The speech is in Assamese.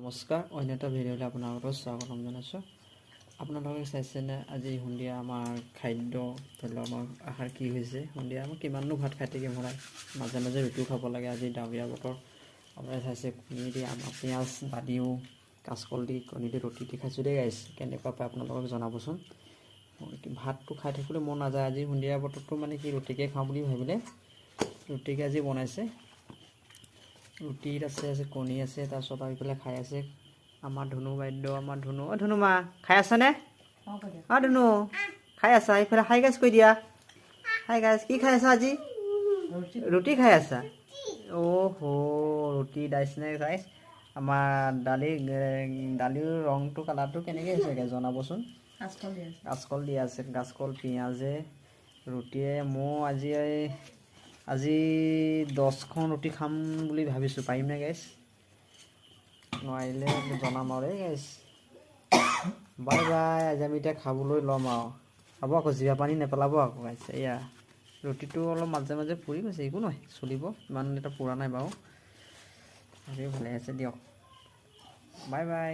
নমস্কাৰ, অন্য এটা ভিডিঅ'লৈ আপোনালোকক স্বাগতম জনাইছোঁ। আপোনালোকে চাইছেনে আজি সন্ধিয়া আমাৰ খাদ্য ধৰি লওক আমাৰ আহাৰ কি হৈছে। সন্ধিয়া আমাৰ কিমাননো ভাত খাই থাকিম সদায়, মাজে মাজে ৰুটিও খাব লাগে। আজি ডাৱৰীয়া বতৰ, আপোনালোকে চাইছে কণী দি আমাৰ পিঁয়াজ বাদিও কাঁচকল দি কণী দি ৰুটি দি খাইছোঁ দেই গাইছ। কেনেকুৱা পায় আপোনালোকক জনাবচোন। ভাতটো খাই থাকিবলৈ মন নাযায়। আজি সন্ধিয়া বতৰটো মানে কি ৰুটিকে খাওঁ বুলি ভাবিলে ৰুটিকে আজি বনাইছে। ৰুটিত আছে কণী আছে, তাৰপিছত আৰু এইফালে খাই আছে আমাৰ ধুনু বাইদেউ। আমাৰ ধুনু ধুনু মা খাই আছানে? ধুনু খাই আছা? এইফালে হাই গাইজ কৈ দিয়া। হাই গাইজ, কি খাই আছা আজি? ৰুটি খাই আছা? অ' ৰুটি দাইছনে গাইজ। আমাৰ দালিৰ ৰংটো কালাৰটো কেনেকৈ হৈছেগৈ জনাবচোন। কাঁচকল দিয়া আছে, কাঁচকল পিঁয়াজে ৰুটিয়ে। মই আজি 10খন ৰুটি খাম বুলি ভাবিছোঁ। পাৰিমনে গাইছ? নোৱাৰিলে জনাম আৰু দেই গাইছ। Bye bye. আজি আমি এতিয়া খাবলৈ ল'ম আৰু খাব আকৌ, জিভা পানী নেপেলাব আকৌ গাইছ। এয়া ৰুটিটো অলপ মাজে মাজে পুৰি গৈছে, একো নহয়, চলিব। ইমান এটা পুৰা নাই বাৰু, ভালেই আছে দিয়ক। Bye bye.